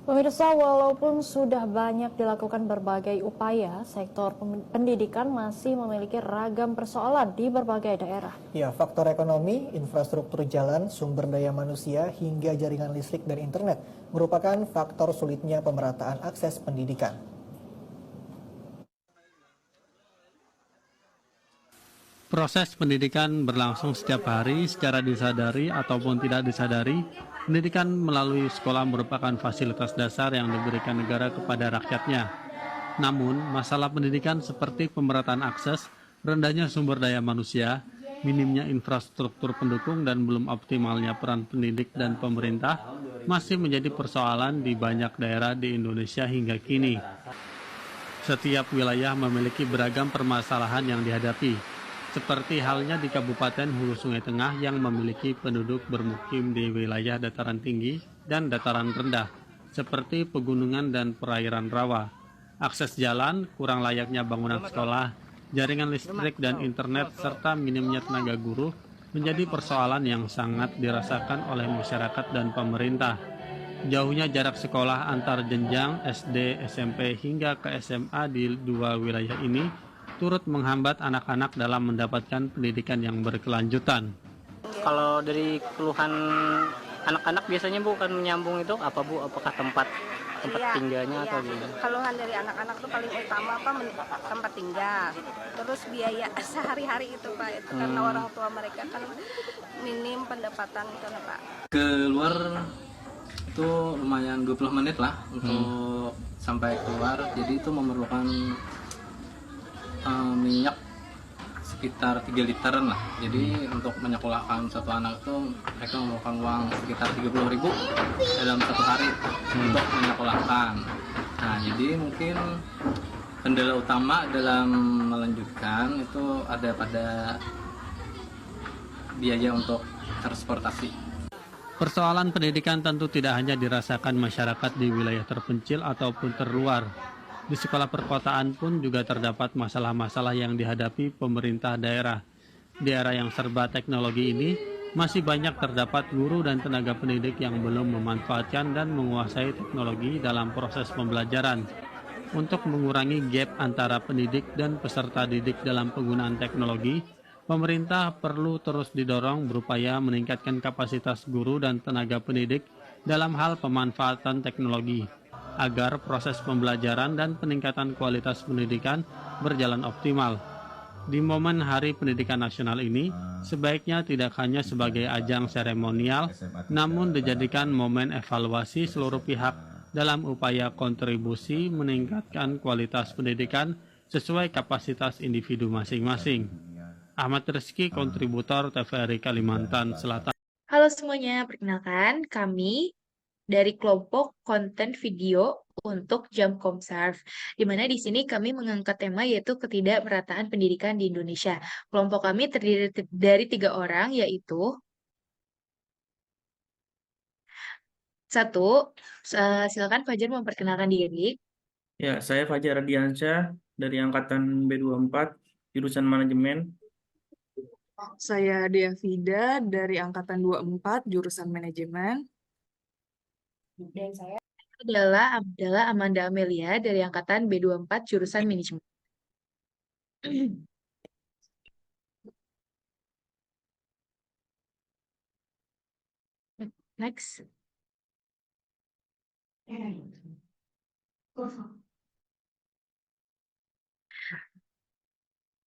Pemirsa, walaupun sudah banyak dilakukan berbagai upaya, sektor pendidikan masih memiliki ragam persoalan di berbagai daerah. Ya, faktor ekonomi, infrastruktur jalan, sumber daya manusia, hingga jaringan listrik dan internet merupakan faktor sulitnya pemerataan akses pendidikan. Proses pendidikan berlangsung setiap hari secara disadari ataupun tidak disadari. Pendidikan melalui sekolah merupakan fasilitas dasar yang diberikan negara kepada rakyatnya. Namun, masalah pendidikan seperti pemerataan akses, rendahnya sumber daya manusia, minimnya infrastruktur pendukung dan belum optimalnya peran pendidik dan pemerintah masih menjadi persoalan di banyak daerah di Indonesia hingga kini. Setiap wilayah memiliki beragam permasalahan yang dihadapi. Seperti halnya di Kabupaten Hulu Sungai Tengah yang memiliki penduduk bermukim di wilayah dataran tinggi dan dataran rendah, seperti pegunungan dan perairan rawa. Akses jalan, kurang layaknya bangunan sekolah, jaringan listrik dan internet, serta minimnya tenaga guru menjadi persoalan yang sangat dirasakan oleh masyarakat dan pemerintah. Jauhnya jarak sekolah antar jenjang SD, SMP hingga ke SMA di dua wilayah ini turut menghambat anak-anak dalam mendapatkan pendidikan yang berkelanjutan. Kalau dari keluhan anak-anak biasanya Bu kan menyambung itu apa Bu? Apakah tempat tinggalnya atau gimana? Keluhan dari anak-anak tuh paling utama tempat tinggal. Terus biaya sehari-hari itu Pak, itu karena orang tua mereka kan minim pendapatan itu Pak. Keluar itu lumayan 20 menit lah untuk sampai keluar. Jadi itu memerlukan minyak sekitar 3 literan lah. Jadi untuk menyekolahkan satu anak itu mereka memerlukan uang sekitar 30.000 dalam satu hari untuk menyekolahkan. Nah, jadi mungkin kendala utama dalam melanjutkan itu ada pada biaya untuk transportasi. Persoalan pendidikan tentu tidak hanya dirasakan masyarakat di wilayah terpencil ataupun terluar. Di sekolah perkotaan pun juga terdapat masalah-masalah yang dihadapi pemerintah daerah. Di era yang serba teknologi ini, masih banyak terdapat guru dan tenaga pendidik yang belum memanfaatkan dan menguasai teknologi dalam proses pembelajaran. Untuk mengurangi gap antara pendidik dan peserta didik dalam penggunaan teknologi, pemerintah perlu terus didorong berupaya meningkatkan kapasitas guru dan tenaga pendidik dalam hal pemanfaatan teknologi, agar proses pembelajaran dan peningkatan kualitas pendidikan berjalan optimal. Di momen Hari Pendidikan Nasional ini, sebaiknya tidak hanya sebagai ajang seremonial, namun dijadikan momen evaluasi seluruh pihak dalam upaya kontribusi meningkatkan kualitas pendidikan sesuai kapasitas individu masing-masing. Ahmad Rizky, kontributor TVRI Kalimantan Selatan. Halo semuanya, perkenalkan kami dari kelompok konten video untuk Jamkomsarf, di mana di sini kami mengangkat tema yaitu ketidakmerataan pendidikan di Indonesia. Kelompok kami terdiri dari 3 orang, yaitu satu, silakan Fajar memperkenalkan diri. Ya, saya Fajar Radiansyah dari Angkatan B24, jurusan Manajemen. Saya Dea Vida dari Angkatan 24, jurusan Manajemen. Dan saya adalah Amanda Amelia dari Angkatan B24, jurusan Manajemen. Next.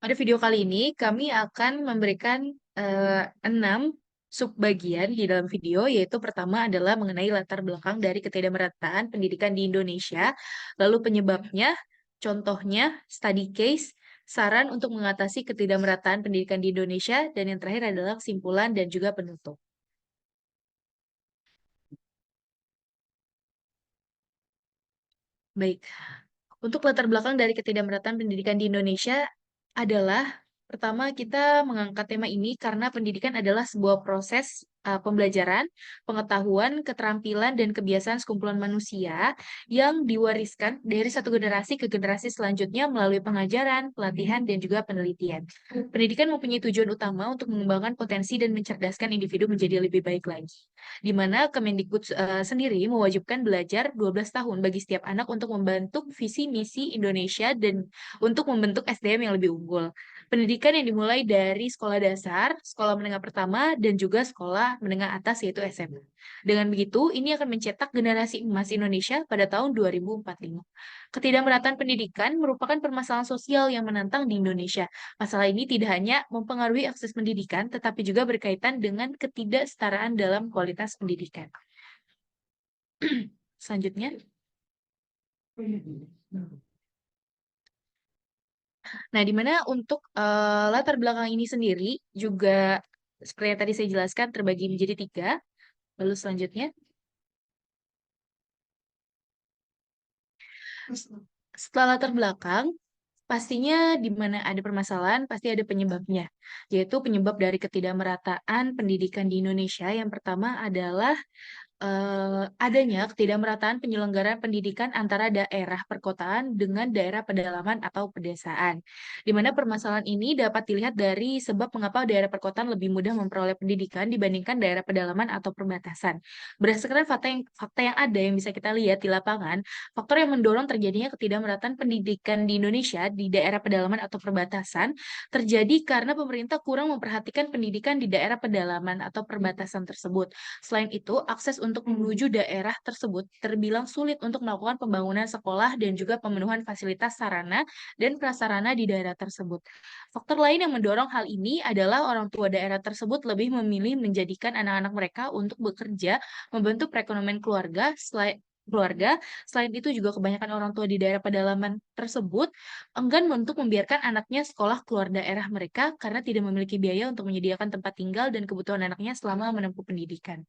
Pada video kali ini, kami akan memberikan 6 subbagian di dalam video, yaitu pertama adalah mengenai latar belakang dari ketidakmerataan pendidikan di Indonesia, lalu penyebabnya, contohnya, study case, saran untuk mengatasi ketidakmerataan pendidikan di Indonesia, dan yang terakhir adalah kesimpulan dan juga penutup. Baik, untuk latar belakang dari ketidakmerataan pendidikan di Indonesia adalah pertama kita mengangkat tema ini karena pendidikan adalah sebuah proses pembelajaran, pengetahuan, keterampilan, dan kebiasaan sekumpulan manusia yang diwariskan dari satu generasi ke generasi selanjutnya melalui pengajaran, pelatihan, dan juga penelitian. Pendidikan mempunyai tujuan utama untuk mengembangkan potensi dan mencerdaskan individu menjadi lebih baik lagi. di mana Kemendikbud sendiri mewajibkan belajar 12 tahun bagi setiap anak untuk membentuk visi misi Indonesia dan untuk membentuk SDM yang lebih unggul. Pendidikan yang dimulai dari sekolah dasar, sekolah menengah pertama, dan juga sekolah menengah atas yaitu SMA. Dengan begitu, ini akan mencetak generasi emas Indonesia pada tahun 2045. Ketidakmerataan pendidikan merupakan permasalahan sosial yang menantang di Indonesia. Masalah ini tidak hanya mempengaruhi akses pendidikan, tetapi juga berkaitan dengan ketidaksetaraan dalam kualitas pendidikan. Selanjutnya. Nah, di mana untuk latar belakang ini sendiri juga seperti yang tadi saya jelaskan terbagi menjadi 3. Lalu selanjutnya. Setelah latar belakang, pastinya di mana ada permasalahan, pasti ada penyebabnya, yaitu penyebab dari ketidakmerataan pendidikan di Indonesia. Yang pertama adalah adanya ketidakmerataan penyelenggaraan pendidikan antara daerah perkotaan dengan daerah pedalaman atau pedesaan. Di mana permasalahan ini dapat dilihat dari sebab mengapa daerah perkotaan lebih mudah memperoleh pendidikan dibandingkan daerah pedalaman atau perbatasan. Berdasarkan fakta yang ada yang bisa kita lihat di lapangan, faktor yang mendorong terjadinya ketidakmerataan pendidikan di Indonesia di daerah pedalaman atau perbatasan terjadi karena pemerintah kurang memperhatikan pendidikan di daerah pedalaman atau perbatasan tersebut. Selain itu, akses untuk menuju daerah tersebut terbilang sulit untuk melakukan pembangunan sekolah dan juga pemenuhan fasilitas sarana dan prasarana di daerah tersebut. Faktor lain yang mendorong hal ini adalah orang tua daerah tersebut lebih memilih menjadikan anak-anak mereka untuk bekerja, membantu perekonomian keluarga. Selain itu juga kebanyakan orang tua di daerah pedalaman tersebut enggan untuk membiarkan anaknya sekolah keluar daerah mereka karena tidak memiliki biaya untuk menyediakan tempat tinggal dan kebutuhan anaknya selama menempuh pendidikan.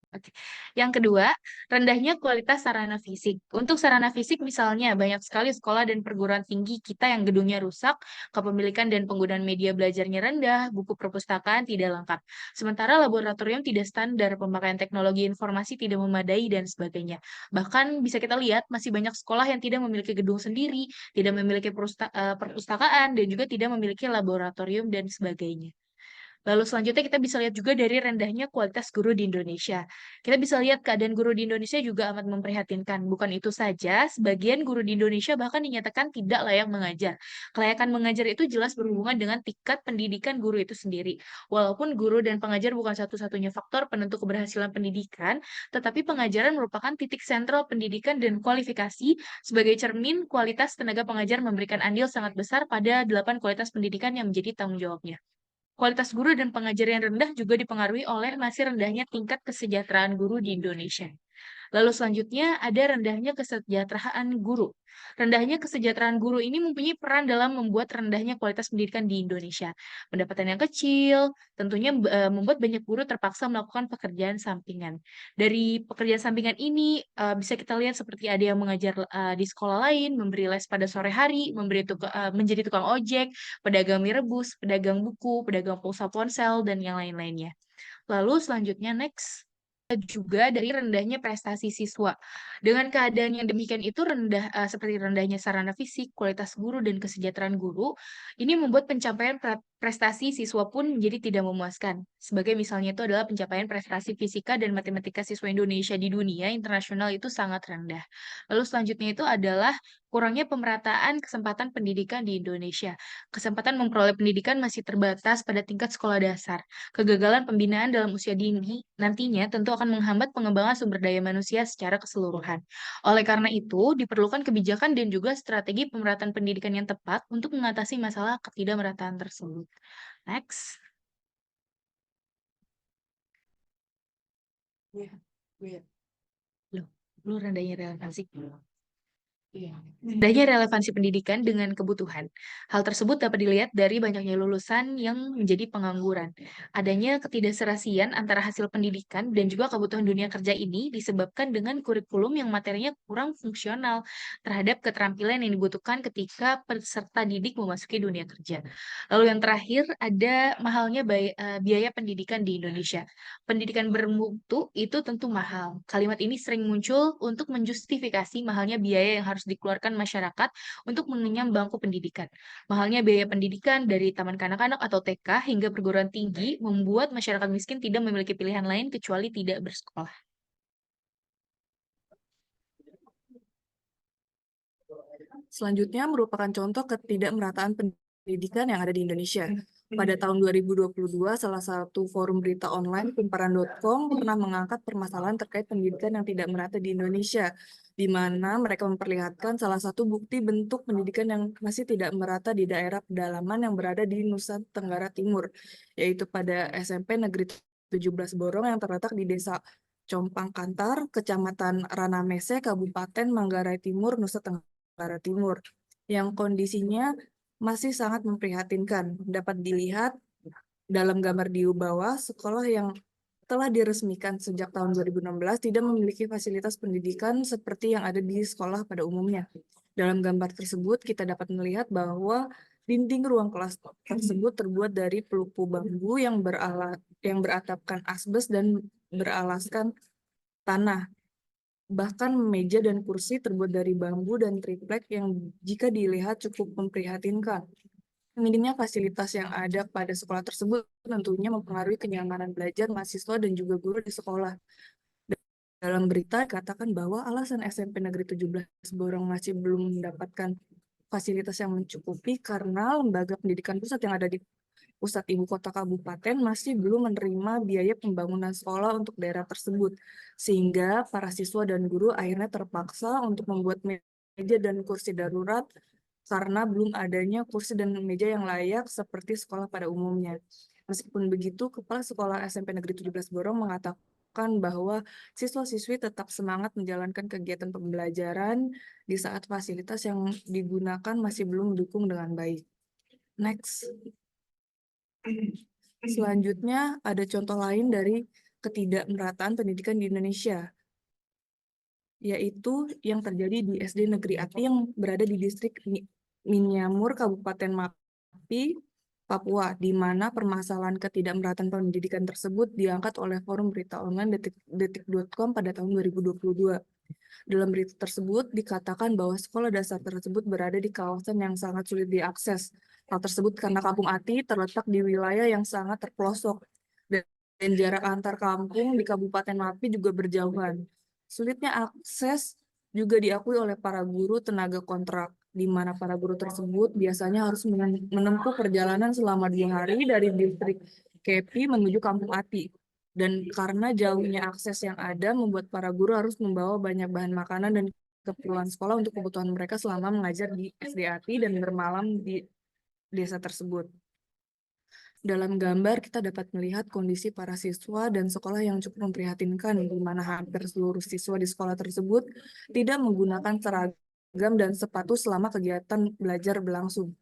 Oke. Yang kedua, rendahnya kualitas sarana fisik. Untuk sarana fisik misalnya, banyak sekali sekolah dan perguruan tinggi kita yang gedungnya rusak, kepemilikan dan penggunaan media belajarnya rendah, buku perpustakaan tidak lengkap. Sementara laboratorium tidak standar, pemakaian teknologi informasi tidak memadai, dan sebagainya. Bahkan bisa kita lihat, masih banyak sekolah yang tidak memiliki gedung sendiri, tidak memiliki perpustakaan, dan juga tidak memiliki laboratorium, dan sebagainya. Lalu selanjutnya kita bisa lihat juga dari rendahnya kualitas guru di Indonesia. Kita bisa lihat keadaan guru di Indonesia juga amat memprihatinkan. Bukan itu saja, sebagian guru di Indonesia bahkan dinyatakan tidak layak mengajar. Kelayakan mengajar itu jelas berhubungan dengan tingkat pendidikan guru itu sendiri. Walaupun guru dan pengajar bukan satu-satunya faktor penentu keberhasilan pendidikan, tetapi pengajaran merupakan titik sentral pendidikan dan kualifikasi sebagai cermin kualitas tenaga pengajar memberikan andil sangat besar pada 8 kualitas pendidikan yang menjadi tanggung jawabnya. Kualitas guru dan pengajar yang rendah juga dipengaruhi oleh masih rendahnya tingkat kesejahteraan guru di Indonesia. Lalu selanjutnya ada rendahnya kesejahteraan guru. Rendahnya kesejahteraan guru ini mempunyai peran dalam membuat rendahnya kualitas pendidikan di Indonesia. Pendapatan yang kecil tentunya membuat banyak guru terpaksa melakukan pekerjaan sampingan. Dari pekerjaan sampingan ini bisa kita lihat seperti ada yang mengajar di sekolah lain, memberi les pada sore hari, menjadi tukang ojek, pedagang mie rebus, pedagang buku, pedagang pulsa ponsel, dan yang lain-lainnya. Lalu selanjutnya next. Juga dari rendahnya prestasi siswa. Dengan keadaan yang demikian itu seperti rendahnya sarana fisik, kualitas guru, dan kesejahteraan guru, ini membuat pencapaian prestasi siswa pun menjadi tidak memuaskan. Sebagai misalnya itu adalah pencapaian prestasi fisika dan matematika siswa Indonesia di dunia internasional itu sangat rendah. Lalu selanjutnya itu adalah kurangnya pemerataan kesempatan pendidikan di Indonesia. Kesempatan memperoleh pendidikan masih terbatas pada tingkat sekolah dasar. Kegagalan pembinaan dalam usia dini nantinya tentu akan menghambat pengembangan sumber daya manusia secara keseluruhan. Oleh karena itu, diperlukan kebijakan dan juga strategi pemerataan pendidikan yang tepat untuk mengatasi masalah ketidakmerataan tersebut. Next. Loh, rendahnya relevansi. Rendahnya relevansi pendidikan dengan kebutuhan. Hal tersebut dapat dilihat dari banyaknya lulusan yang menjadi pengangguran. Adanya ketidakserasian antara hasil pendidikan dan juga kebutuhan dunia kerja ini disebabkan dengan kurikulum yang materinya kurang fungsional terhadap keterampilan yang dibutuhkan ketika peserta didik memasuki dunia kerja. Lalu yang terakhir ada mahalnya biaya pendidikan di Indonesia. Pendidikan bermutu itu tentu mahal. Kalimat ini sering muncul untuk menjustifikasi mahalnya biaya yang harus harus dikeluarkan masyarakat untuk mengenyam bangku pendidikan. Mahalnya biaya pendidikan dari taman kanak-kanak atau TK hingga perguruan tinggi membuat masyarakat miskin tidak memiliki pilihan lain kecuali tidak bersekolah. Selanjutnya merupakan contoh ketidakmerataan pendidikan yang ada di Indonesia. Pada tahun 2022, salah satu forum berita online, kumparan.com, pernah mengangkat permasalahan terkait pendidikan yang tidak merata di Indonesia, di mana mereka memperlihatkan salah satu bukti bentuk pendidikan yang masih tidak merata di daerah pedalaman yang berada di Nusa Tenggara Timur, yaitu pada SMP Negeri 17 Borong yang terletak di Desa Compang Kantar, Kecamatan Ranamese, Kabupaten Manggarai Timur, Nusa Tenggara Timur, yang kondisinya masih sangat memprihatinkan. Dapat dilihat dalam gambar di bawah, sekolah yang telah diresmikan sejak tahun 2016 tidak memiliki fasilitas pendidikan seperti yang ada di sekolah pada umumnya. Dalam gambar tersebut, kita dapat melihat bahwa dinding ruang kelas tersebut terbuat dari pelupu bambu yang beratapkan asbes dan beralaskan tanah. Bahkan meja dan kursi terbuat dari bambu dan triplek yang jika dilihat cukup memprihatinkan. Minimnya fasilitas yang ada pada sekolah tersebut tentunya mempengaruhi kenyamanan belajar mahasiswa dan juga guru di sekolah. Dalam berita dikatakan bahwa alasan SMP Negeri 17 Borong masih belum mendapatkan fasilitas yang mencukupi karena lembaga pendidikan pusat yang ada di pusat ibu kota kabupaten masih belum menerima biaya pembangunan sekolah untuk daerah tersebut, sehingga para siswa dan guru akhirnya terpaksa untuk membuat meja dan kursi darurat karena belum adanya kursi dan meja yang layak seperti sekolah pada umumnya. Meskipun begitu, Kepala Sekolah SMP Negeri 17 Borong mengatakan bahwa siswa-siswi tetap semangat menjalankan kegiatan pembelajaran di saat fasilitas yang digunakan masih belum mendukung dengan baik. Next. Selanjutnya, ada contoh lain dari ketidakmerataan pendidikan di Indonesia, yaitu yang terjadi di SD Negeri Ati yang berada di distrik Minyamur, Kabupaten Mapi, Papua, di mana permasalahan ketidakmerataan pendidikan tersebut diangkat oleh forum berita online detik.com pada tahun 2022. Dalam berita tersebut dikatakan bahwa sekolah dasar tersebut berada di kawasan yang sangat sulit diakses. Hal tersebut karena Kampung Ati terletak di wilayah yang sangat terpelosok dan jarak antar kampung di Kabupaten Mapi juga berjauhan. Sulitnya akses juga diakui oleh para guru tenaga kontrak, di mana para guru tersebut biasanya harus menempuh perjalanan selama 2 hari dari distrik Kepi menuju Kampung Ati. Dan karena jauhnya akses yang ada, membuat para guru harus membawa banyak bahan makanan dan keperluan sekolah untuk kebutuhan mereka selama mengajar di SD Ati dan bermalam di desa tersebut. Dalam gambar, kita dapat melihat kondisi para siswa dan sekolah yang cukup memprihatinkan, di mana hampir seluruh siswa di sekolah tersebut tidak menggunakan seragam dan sepatu selama kegiatan belajar berlangsung.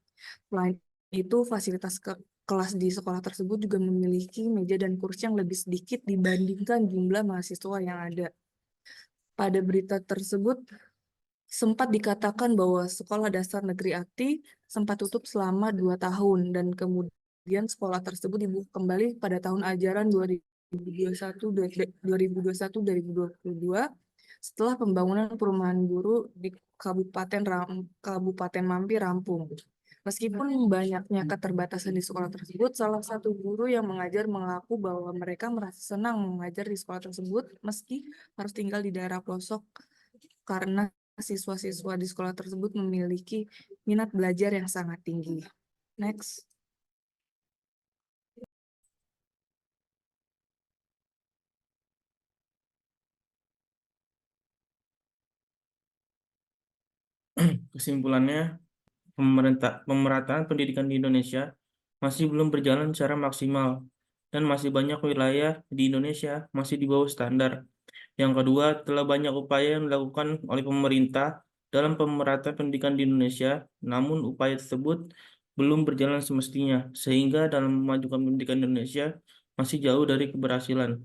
Selain itu, fasilitas kelas di sekolah tersebut juga memiliki meja dan kursi yang lebih sedikit dibandingkan jumlah mahasiswa yang ada. Pada berita tersebut, sempat dikatakan bahwa Sekolah Dasar Negeri Ati sempat tutup selama 2 tahun dan kemudian sekolah tersebut dibuka kembali pada tahun ajaran 2021-2022 setelah pembangunan perumahan guru di Kabupaten Mampi rampung. Meskipun banyaknya keterbatasan di sekolah tersebut, salah satu guru yang mengajar mengaku bahwa mereka merasa senang mengajar di sekolah tersebut meski harus tinggal di daerah pelosok karena siswa-siswa di sekolah tersebut memiliki minat belajar yang sangat tinggi. Next. Kesimpulannya, pemerataan pendidikan di Indonesia masih belum berjalan secara maksimal dan masih banyak wilayah di Indonesia masih di bawah standar. Yang kedua, telah banyak upaya yang dilakukan oleh pemerintah dalam pemerataan pendidikan di Indonesia, namun upaya tersebut belum berjalan semestinya, sehingga dalam memajukan pendidikan Indonesia masih jauh dari keberhasilan.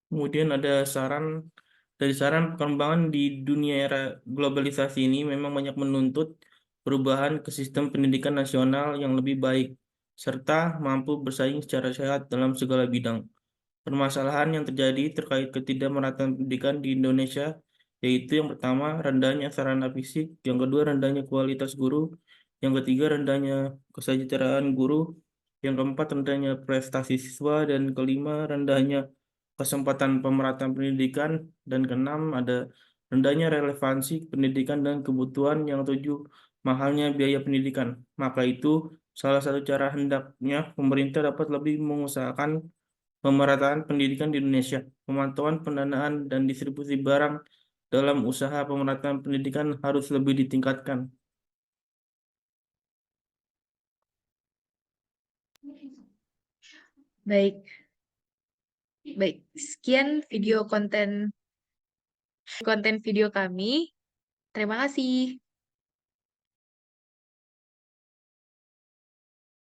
Kemudian ada saran perkembangan di dunia era globalisasi ini memang banyak menuntut perubahan ke sistem pendidikan nasional yang lebih baik, serta mampu bersaing secara sehat dalam segala bidang. permasalahan yang terjadi terkait ketidakmerataan pendidikan di Indonesia, yaitu yang pertama rendahnya sarana fisik, yang kedua rendahnya kualitas guru, yang ketiga rendahnya kesejahteraan guru, yang keempat rendahnya prestasi siswa, dan kelima rendahnya kesempatan pemerataan pendidikan, dan keenam ada rendahnya relevansi pendidikan dan kebutuhan, yang ketujuh mahalnya biaya pendidikan. Maka itu salah satu cara hendaknya pemerintah dapat lebih mengusahakan pemerataan pendidikan di Indonesia. Pemantauan, pendanaan, dan distribusi barang dalam usaha pemerataan pendidikan harus lebih ditingkatkan. Baik, baik. Sekian konten video kami. Terima kasih.